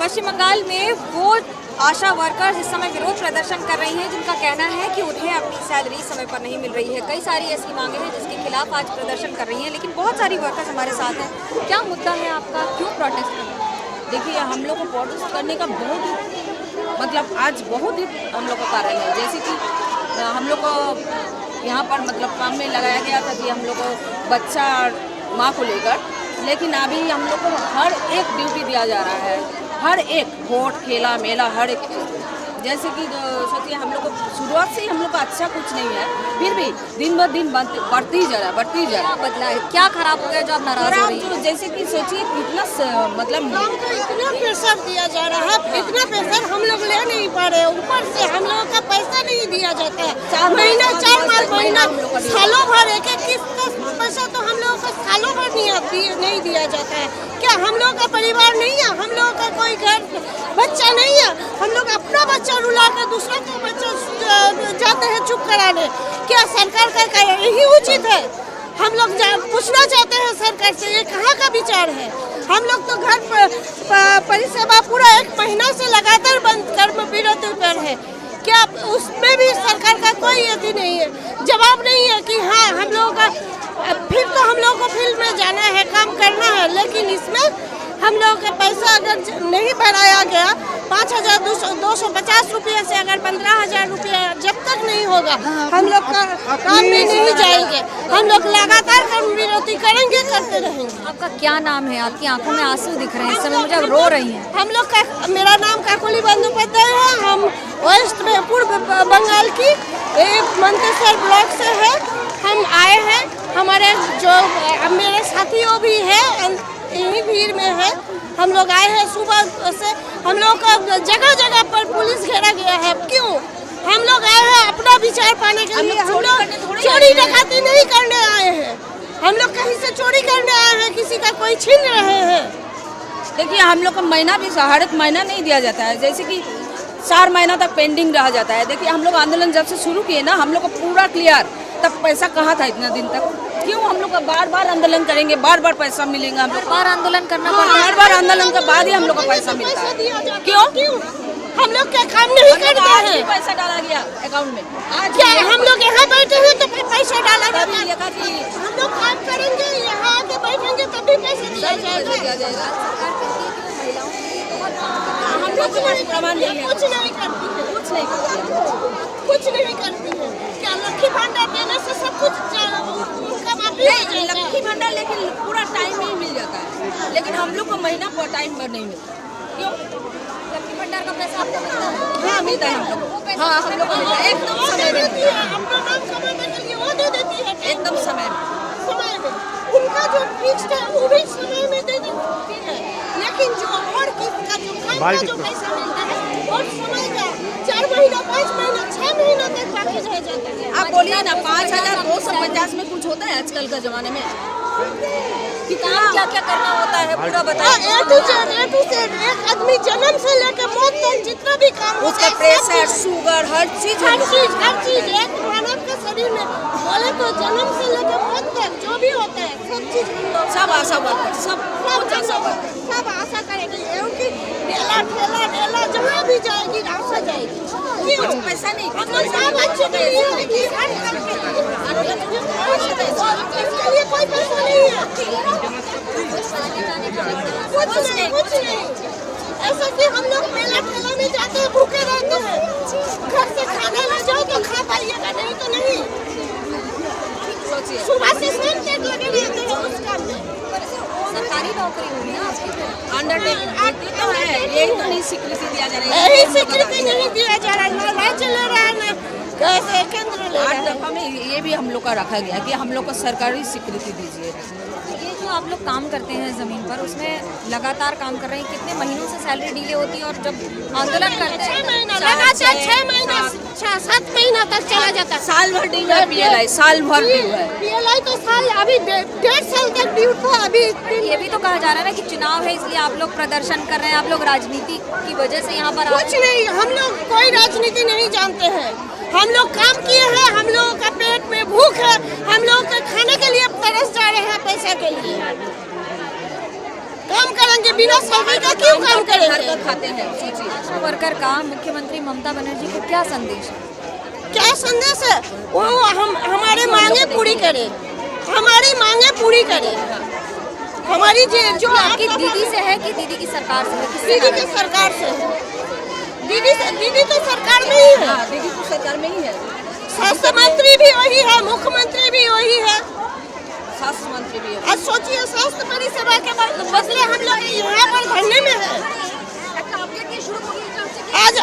पश्चिम बंगाल में वो आशा वर्कर्स इस समय विरोध प्रदर्शन कर रही हैं जिनका कहना है कि उन्हें अपनी सैलरी समय पर नहीं मिल रही है। कई सारी ऐसी मांगे हैं जिसके खिलाफ आज प्रदर्शन कर रही हैं, लेकिन बहुत सारी वर्कर्स हमारे साथ हैं। क्या मुद्दा है आपका, क्यों प्रोटेस्ट कर रहे हैं? देखिए, हम लोग को प्रोटेस्ट करने का बहुत ही आज बहुत ही हम लोग को कारण है। जैसे कि हम लोग को यहाँ पर काम में लगाया गया था कि हम लोग को बच्चा माँ को लेकर, लेकिन अभी हम लोग को हर एक ड्यूटी दिया जा रहा है, हर एक वोट खेला मेला हर एक चीज़। जैसे कि सोचिए, हम लोग को शुरुआत से ही हम लोग का अच्छा कुछ नहीं है, फिर भी दिन ब दिन बढ़ती जा रहा है। क्या बदला है, क्या खराब हो गया जो आप नाराज हो रही हैं? जैसे कि सोचिए कितना काम को इतना प्रेशर दिया जा रहा है, इतना प्रेशर हम लोग ले नहीं पा रहे। ऊपर से हम लोगों का पैसा नहीं दिया जाता है, 4 महीना सालों भर एक किस्त का पैसा तो हम लोगों को सालों भर नहीं दिया जाता है। क्या हम लोग का परिवार नहीं है? हम लोग का कोई घर बच्चा नहीं है? हम लोग अपना बच्चा रुला कर दूसरा का बच्चा जाते हैं चुप कराने। क्या सरकार का यही उचित है? हम लोग पूछना चाहते हैं सरकार से, ये कहाँ का विचार है? हम लोग तो घर परिसेवा पूरा 1 महीना से लगातार बंद कर्म विरति पर है। क्या उसमें भी सरकार का कोई यदि नहीं है, जवाब नहीं है कि हाँ हम लोगों का फिर तो हम लोग को फील्ड में जाना है, काम करना है, लेकिन इसमें हम लोग का पैसा अगर नहीं बढ़ाया गया 5,250 रुपये से अगर 15,000 रुपया जब तक नहीं होगा हम लोग का काम में नहीं जाएंगे। हम लोग लगातार कर्म विरोधी करेंगे, करते रहेंगे। आपका क्या नाम है? आपकी आंखों में आंसू दिख रहे हैं इस समय, मुझे रो रही हैं। हम लोग का मेरा नाम काकोली बंदोपाध्याय है। हम वेस्ट में पूर्व बंगाल की एक मंतेश्वर ब्लॉक से है। हम आए हैं, हमारे जो मेरे साथियों भी है यही भीड़ में है। हम लोग आए हैं सुबह से, हम लोग का जगह जगह पर पुलिस घेरा गया है। क्यों? हम लोग आए हैं अपना विचार पाने के लिए। हम लोग चोरी डकैती नहीं करने आए हैं, हम लोग कहीं से चोरी करने आए हैं, किसी का कोई छीन रहे हैं। देखिए, हम लोग का महीना भी हर एक महीना नहीं दिया जाता है, जैसे कि 4 महीना तक पेंडिंग रह जाता है। देखिए, हम लोग आंदोलन जब से शुरू किए ना, हम लोग को पूरा क्लियर, तब पैसा कहाँ था इतना दिन तक? क्यों हम लोग बार बार आंदोलन करेंगे, बार बार पैसा मिलेगा? हम लोग बार आंदोलन करना पड़ता है, हर बार आंदोलन के बाद ही हम लोग को पैसा मिलता है। क्यों? हम लोग क्या काम नहीं करते हैं? पैसा डाला गया अकाउंट में। आज क्या हम लोग यहाँ बैठे हैं तो पैसा डाला गया? हम लोग काम करेंगे, यहाँ आके बैठेंगे तभी पैसा दिया जाएगा। हम लोग के पास प्रमाण नहीं है, कुछ नहीं करती है, कुछ नहीं करती है। क्या लक्ष्मी भंडार देने से सब कुछ उनका माफी हो जाएगा? लक्ष्मी भंडार लेकिन पूरा टाइम में ही मिल जाता है, लेकिन हम लोग को महीना पर टाइम पर नहीं मिलता। क्यों? लक्ष्मी भंडार का पैसा आपको मिलता है? हाँ, मिलता है हम लोग को। हाँ, हम लोग को मिलता है एकदम समय में, अपना नाम कमाने के लिए वो दे देती है एकदम समय में। उनका जो फिक्स्ड है वो भी समय में दे देती है, लेकिन जो और किसका जो काम का जो पैसा मिलता है और समय का 4 महीना 5 महीना 6 महीना तक बाकी रह जाता है। आप बोलिए ना, 5,250 में कुछ होता है आजकल का जमाने में? कि काम क्या क्या करना होता है पूरा बताइए। A to Z एक आदमी जन्म से लेकर मौत तक जितना भी काम उसका प्रेशर, शुगर, हर चीज एक मानव के शरीर में बोले तो जन्म से लेकर मौत तक जो भी होता है सब चीज सब आशा वर्कर, सब आशा करेगी। उनकी डेला जहाँ भी जाएगी आशा जाएगी। कुछ पैसा नहीं, हम लोग सब अच्छे के लिए इसके लिए कोई पैसा नहीं है, कुछ नहीं। ऐसा कि हम लोग मेला ठेला में जाते हैं, भूखे रहते हैं, घर से खाना ले जाओ तो खा पाइएगा, नहीं तो नहीं। सुबह से शाम तक लगे रहते हैं उस काम में। सरकारी नौकरी होगी ना आपकी? अंडरटेकिंग तो है, यही तो नहीं स्वीकृति दिया जा रहा है। यही स्वीकृति नहीं दिया जा रहा है, ना राज्य ले रहा है ना कैसे केंद्र ले रहा है। 8 दफा में ये भी हम लोग का रखा गया कि हम लोग को सरकारी स्वीकृति दीजिए। ये जो आप लोग काम करते हैं ज़मीन पर, उसमें लगातार काम कर रहे हैं, कितने महीनों से सैलरी डिले होती है? और जब आंदोलन करते हैं 6 महीना लगातार 6 महीना 7 महीना तक चला जाता है। साल भर ड्यू है PLI, साल भर ड्यू है। PLI तो साल अभी 1.5 साल तक ड्यू था। अभी ये भी तो कहा जा रहा है ना कि चुनाव है इसलिए आप लोग प्रदर्शन कर रहे हैं, आप लोग राजनीति की वजह से यहाँ पर कुछ नहीं, हम लोग कोई राजनीति नहीं जानते हैं। हम लोग काम किए हैं, हम लोगों का पेट में भूख है, हम लोग के खाने के लिए तरस जा रहे हैं पैसा के लिए। काम करेंगे, बिना सैलरी का क्यों काम करेंगे? खाते हैं, सोचिए। आशा वर्कर का मुख्यमंत्री ममता बनर्जी को क्या संदेश है? क्या संदेश है? वो हमारे मांगे पूरी करे, हमारी मांगे पूरी करे। हमारी जो आपकी दीदी से है कि दीदी की सरकार से है? किससे दीदी की सरकार से, दीदी तो सरकार में ही है, हाँ, दीदी तो सरकार में ही है, स्वास्थ्य मंत्री भी वही है, मुख्यमंत्री भी वही है। स्वास्थ्य मंत्री भी है। आज सोचिए, स्वास्थ्य परिसेवा के बदले हम लोग यहाँ पर धरने में है। आज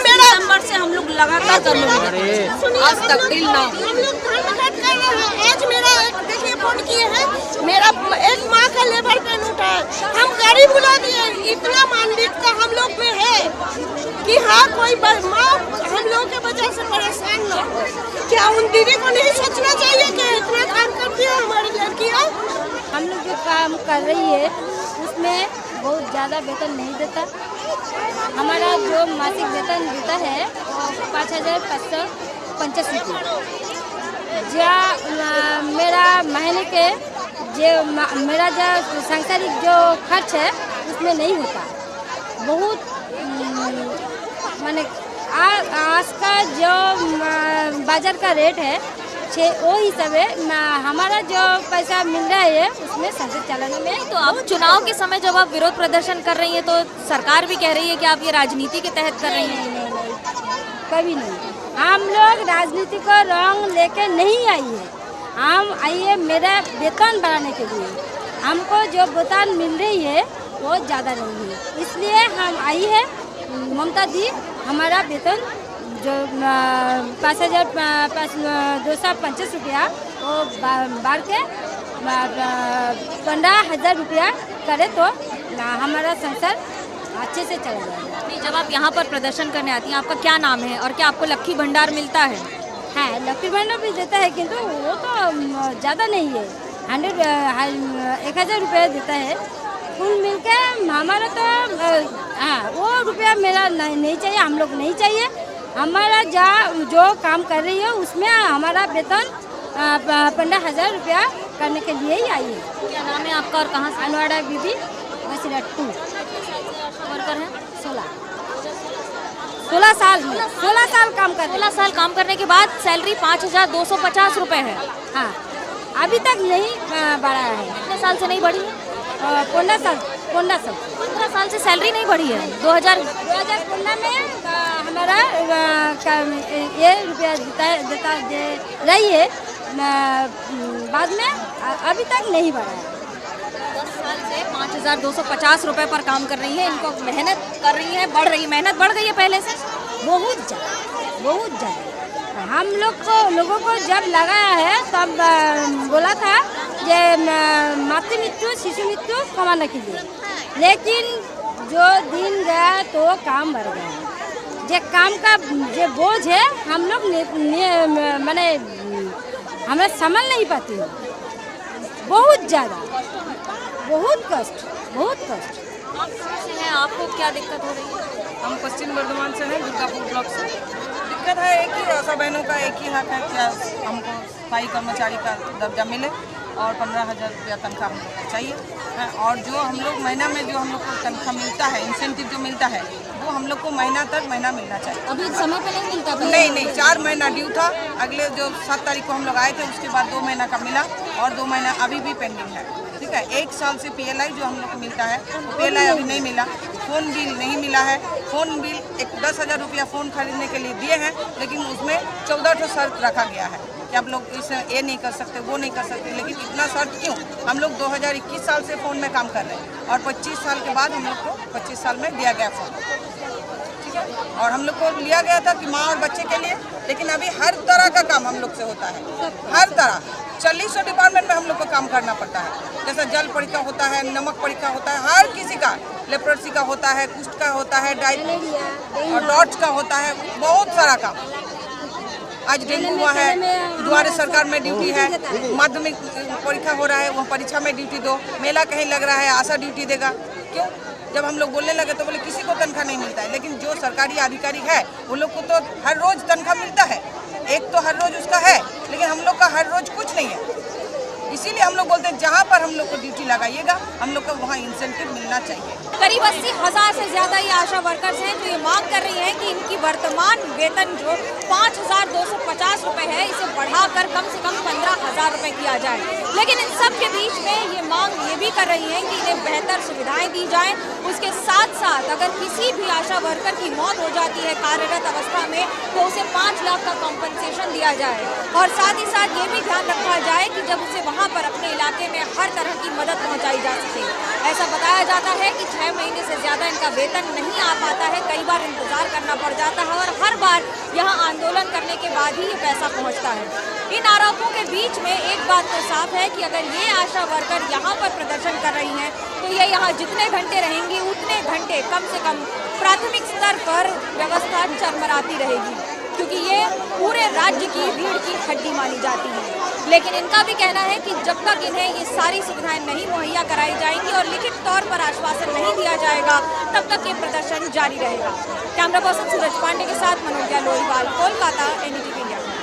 मेरा नंबर से हम लोग लगातार कर रहे हैं, सुनिए, आज तक दिल ना हम लोग धर्मघट कर रहे हैं। आज मेरा एक देखिए फोन किए हैं, मेरा एक माँ का लेबर पेन उठा है। हम गाड़ी बुला दिए, इतना मानवीयता हम लोग में है कि हाँ कोई माँ हम लोग के वजह से परेशान ना हो। क्या उन दीदी को नहीं सोचना चाहिए कि इतना काम करती है हमारी लड़कियाँ? हम लोग जो काम कर रही है उसमें बहुत ज़्यादा वेतन नहीं देता। हमारा जो मासिक वेतन देता है वो 5,550 रुपये। मेरा महीने के मेरा जो सांसारिक जो खर्च है उसमें नहीं होता। बहुत माने आज का जो बाजार का रेट है वो हिसाब है हमारा जो पैसा मिल रहा है उसमें संसद चलाने में। तो अब चुनाव के समय जब आप विरोध प्रदर्शन कर रही हैं तो सरकार भी कह रही है कि आप ये राजनीति के तहत कर रही हैं। नहीं, कभी नहीं। हम लोग राजनीति को रंग लेके नहीं आई है। हम आई है मेरा वेतन बढ़ाने के लिए। हमको जो वेतन मिल रही है वो ज़्यादा नहीं है, इसलिए हम आई है। ममता दी हमारा वेतन जो 5,250 रुपया वो बढ़ के 15,000 रुपया करे तो हमारा संसार अच्छे से चला जाएगा। नहीं, जब आप यहाँ पर प्रदर्शन करने आती हैं आपका क्या नाम है और क्या आपको लक्की भंडार मिलता है? हाँ, लक्की भंडार भी देता है किंतु वो तो ज़्यादा नहीं है। 1,000 रुपया देता है। कुल मिलके हमारा तो हाँ वो रुपया मेरा नहीं चाहिए, हम लोग नहीं चाहिए। हमारा जो काम कर रही है उसमें हमारा वेतन 15,000 रुपया करने के लिए ही आई है। क्या नाम है आपका और कहाँ से? अनवाड़ा बीबी वसीला 2 वर्कर हैं? 16 साल काम कर रही 16 साल काम करने के बाद सैलरी 5,250 रुपये है। हाँ, अभी तक नहीं बढ़ा है। कितने साल से नहीं बढ़ी है? 15 साल 15 साल से सैलरी नहीं बढ़ी है। 2015 में हमारा ये रुपया देता रही है, बाद में अभी तक नहीं बढ़ा है। 10 साल से 5,250 रुपये पर काम कर रही है। इनको मेहनत कर रही है, बढ़ रही है, मेहनत बढ़ गई है पहले से बहुत ज़्यादा। हम लोगों को जब लगाया है तब बोला था कि मातृ मृत्यु शिशु मृत्यु कमाने के लिए, लेकिन जो दिन गया तो काम बढ़ गया। जो काम का जो बोझ है हम लोग माने हमें संभाल नहीं पाते हैं। बहुत ज़्यादा, बहुत कष्ट। आप कहाँ से हैं? आपको क्या दिक्कत हो रही है? हम पश्चिम बर्धमान से हैं, दुर्गापुर ब्लॉक से। दिक्कत है एक ही, आशा बहनों का एक ही हक है कि हमको स्थायी कर्मचारी का दर्जा मिले और 15,000 रुपया तनख्वाह हम लोग को चाहिए है। और जो हम लोग महीना में जो हम लोग को तनख्वाह मिलता है, इंसेंटिव जो मिलता है, वो हम लोग को महीना मिलना चाहिए। अभी समय पे नहीं मिलता? नहीं, 4 महीना ड्यू था। अगले जो 7 तारीख को हम लोग आए थे उसके बाद 2 महीना का मिला और 2 महीना अभी भी पेंडिंग है। ठीक है, 1 साल से PLI जो हम लोग को मिलता है वो PLI अभी नहीं मिला। फ़ोन बिल नहीं मिला है। फ़ोन बिल 10,000 रुपया फ़ोन खरीदने के लिए दिए हैं, लेकिन उसमें 14 शर्त रखा गया है कि आप लोग इसे ये नहीं कर सकते, वो नहीं कर सकते। लेकिन इतना शर्त क्यों? हम लोग 2021 साल से फ़ोन में काम कर रहे हैं और 25 साल के बाद हम लोग को 25 साल में दिया गया फ़ोन। ठीक है, और हम लोग को लिया गया था कि माँ और बच्चे के लिए, लेकिन अभी हर तरह का काम हम लोग से होता है। हर तरह 40 डिपार्टमेंट में हम लोग को काम करना पड़ता है। जैसे जल परीक्षा होता है, नमक परीक्षा होता है, हर किसी का, लेप्रोसी का होता है, कुष्ठ का होता है, डायरिया और डॉट्स का होता है, बहुत सारा काम। आज डेंगू हुआ है, द्वारे सरकार में ड्यूटी है। माध्यमिक परीक्षा हो रहा है, वो परीक्षा में ड्यूटी दो। मेला कहीं लग रहा है, आशा ड्यूटी देगा। क्यों? जब हम लोग बोलने लगे तो बोले किसी को तनख्वाह नहीं मिलता है, लेकिन जो सरकारी अधिकारी है वो लोग को तो हर रोज तनख्वाह मिलता है। एक तो हर रोज उसका है, लेकिन हम लोग का हर रोज कुछ नहीं है। इसीलिए हम लोग बोलते हैं जहाँ पर हम लोग को ड्यूटी लगाइएगा हम लोग को वहाँ इंसेंटिव मिलना चाहिए। करीब 80,000 से ज्यादा ये आशा वर्कर्स हैं जो ये मांग कर रही हैं कि इनकी वर्तमान वेतन जो 5,250 रुपए है इसे बढ़ाकर कम से कम 15,000 रुपए किया जाए। लेकिन इन सब के बीच में ये मांग ये भी कर रही हैं कि इन्हें बेहतर सुविधाएं दी जाएं। उसके साथ साथ अगर किसी भी आशा वर्कर की मौत हो जाती है कार्यरत अवस्था में तो उसे 5 लाख का कॉम्पनसेशन दिया जाए और साथ ही साथ ये भी ध्यान रखा जाए कि जब उसे वहाँ पर अपने इलाके में हर तरह की मदद पहुँचाई जा सके। ऐसा बताया जाता है कि 6 महीने से ज़्यादा इनका वेतन नहीं आ पाता है, कई बार इंतजार करना पड़ जाता है और हर बार यहाँ आंदोलन करने के बाद ही ये पैसा पहुँचता है। इन आरोपों के बीच में एक बात तो साफ है कि अगर ये आशा वर्कर यहाँ पर प्रदर्शन कर रही हैं तो ये यहाँ जितने घंटे रहेंगी उतने घंटे कम से कम प्राथमिक स्तर पर व्यवस्था चरमराती रहेगी, क्योंकि ये पूरे राज्य की भीड़ की हड्डी मानी जाती है। लेकिन इनका भी कहना है कि जब तक इन्हें ये सारी सुविधाएं नहीं मुहैया कराई जाएंगी और लिखित तौर पर आश्वासन नहीं दिया जाएगा तब तक ये प्रदर्शन जारी रहेगा। कैमरा पर्सन सूरज पांडे के साथ मनोज लोहीवाल, कोलकाता, NDTV।